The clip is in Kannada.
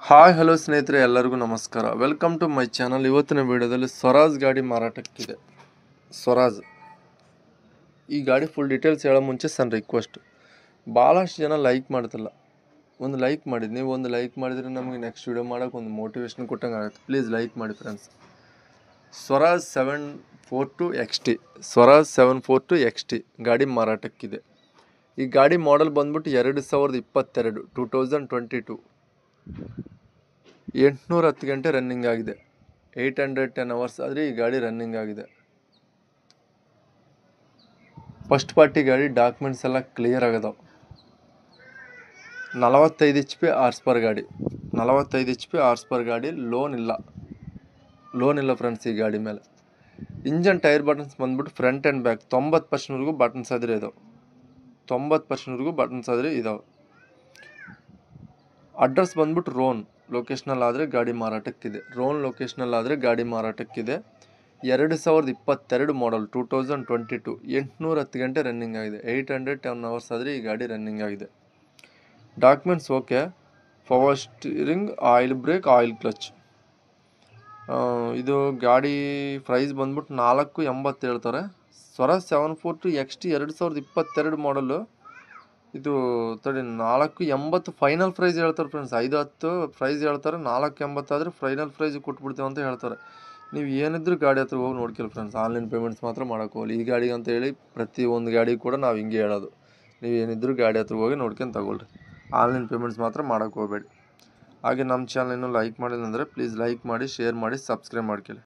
ಹಾಯ್ ಹಲೋ ಸ್ನೇಹಿತರೆ, ಎಲ್ಲರಿಗೂ ನಮಸ್ಕಾರ. Welcome to my channel. ಇವತ್ತಿನ ವಿಡಿಯೋದಲ್ಲಿ ಸ್ವರಾಜ್ ಗಾಡಿ ಮಾರಾಟಕ್ಕಿದೆ. ಸ್ವರಾಜ್ ಈ ಗಾಡಿ ಫುಲ್ ಡೀಟೇಲ್ಸ್ ಹೇಳೋ ಮುಂಚೆ ಸಣ್ಣ ರಿಕ್ವೆಸ್ಟ್. ಭಾಳಷ್ಟು ಜನ ಲೈಕ್ ಮಾಡ್ತಿಲ್ಲ. ಒಂದು ಲೈಕ್ ಮಾಡಿ. ನೀವು ಒಂದು ಲೈಕ್ ಮಾಡಿದರೆ ನಮಗೆ ನೆಕ್ಸ್ಟ್ ವಿಡಿಯೋ ಮಾಡೋಕೆ ಒಂದು ಮೋಟಿವೇಶನ್ ಕೊಟ್ಟಂಗೆ ಆಗುತ್ತೆ. ಪ್ಲೀಸ್ ಲೈಕ್ ಮಾಡಿ friends. Swaraj 742 XT Swaraj 742 XT ಗಾಡಿ ಮಾರಾಟಕ್ಕಿದೆ. ಈ ಗಾಡಿ ಮಾಡೆಲ್ ಬಂದ್ಬಿಟ್ಟು 2022 2022 810 ಗಂಟೆ ರನ್ನಿಂಗ್ ಆಗಿದೆ. 810 ಅವರ್ಸ್ ಆದರೆ ಈ ಗಾಡಿ ರನ್ನಿಂಗ್ ಆಗಿದೆ. ಫಸ್ಟ್ ಪಾರ್ಟಿ ಗಾಡಿ ಡಾಕ್ಯುಮೆಂಟ್ಸ್ ಎಲ್ಲ ಕ್ಲಿಯರ್ ಆಗದಾವೆ. 45 HP ಹಾರ್ಸ್ ಪರ್ ಗಾಡಿ. 45 HP ಹಾರ್ಸ್ ಪರ್ ಗಾಡಿ. ಲೋನ್ ಇಲ್ಲ ಫ್ರೆಂಡ್ಸ್ ಈ ಗಾಡಿ ಮೇಲೆ. ಇಂಜನ್ ಟೈರ್ ಬಟನ್ಸ್ ಬಂದ್ಬಿಟ್ಟು ಫ್ರಂಟ್ ಆ್ಯಂಡ್ ಬ್ಯಾಕ್ 90%ವರೆಗೂ ಬಟನ್ಸ್ ಆದರೆ ಇದಾವೆ. 90%ವರೆಗೂ ಬಟನ್ಸ್ ಆದರೆ ಇದಾವೆ. ಅಡ್ರೆಸ್ ಬಂದ್ಬಿಟ್ಟು ರೋನ್ ಲೊಕೇಶನಲ್ಲಿ ಆದರೆ ಗಾಡಿ ಮಾರಾಟಕ್ಕಿದೆ. ರೋನ್ ಲೊಕೇಶನಲ್ಲಿ ಆದರೆ ಗಾಡಿ ಮಾರಾಟಕ್ಕಿದೆ. 2022 ಮಾಡಲ್ 2022 810 ಗಂಟೆ ರನ್ನಿಂಗ್ ಆಗಿದೆ. 810 ಅವರ್ಸ್ ಆದರೆ ಈ ಗಾಡಿ ರನ್ನಿಂಗ್ ಆಗಿದೆ. Documents okay. Power steering, oil brake, oil clutch. ಇದು ಗಾಡಿ ಪ್ರೈಸ್ ಬಂದ್ಬಿಟ್ಟು 480 ಹೇಳ್ತಾರೆ. ಸ್ವರಾಜ್ 742 XT 2022 ಮಾಡಲು. ಇದು 480 ಫೈನಲ್ ಪ್ರೈಸ್ ಹೇಳ್ತಾರೆ ಫ್ರೆಂಡ್ಸ್. 510 ಪ್ರೈಸ್ ಹೇಳ್ತಾರೆ. 480 ಆದರೆ ಫೈನಲ್ ಪ್ರೈಸ್ ಕೊಟ್ಬಿಡ್ತೇವೆ ಅಂತ ಹೇಳ್ತಾರೆ. ನೀವು ಏನಿದ್ರು ಗಾಡಿ ಹತ್ರ ಹೋಗಿ ನೋಡ್ಕೊಳ್ಳಿ ಫ್ರೆಂಡ್ಸ್. ಆನ್ಲೈನ್ ಪೇಮೆಂಟ್ಸ್ ಮಾತ್ರ ಮಾಡೋಕೆ ಹೋಗಲಿ. ಈ ಗಾಡಿಗೆ ಅಂತ ಹೇಳಿ ಪ್ರತಿಯೊಂದು ಗಾಡಿ ಕೂಡ ನಾವು ಹಿಂಗೆ ಹೇಳೋದು. ನೀವು ಏನಿದ್ರು ಗಾಡಿ ಹತ್ರ ಹೋಗಿ ನೋಡ್ಕೊಂಡು ತಗೊಳ್ರಿ. ಆನ್ಲೈನ್ ಪೇಮೆಂಟ್ಸ್ ಮಾತ್ರ ಮಾಡೋಕೆ ಹೋಗಬೇಡಿ. ಹಾಗೆ ನಮ್ಮ ಚಾನಲ್ ಇನ್ನೂ ಲೈಕ್ ಮಾಡಿಲ್ಲ ಅಂದರೆ ಪ್ಲೀಸ್ ಲೈಕ್ ಮಾಡಿ, ಶೇರ್ ಮಾಡಿ, ಸಬ್ಸ್ಕ್ರೈಬ್ ಮಾಡ್ಕೊಳ್ಳಿ.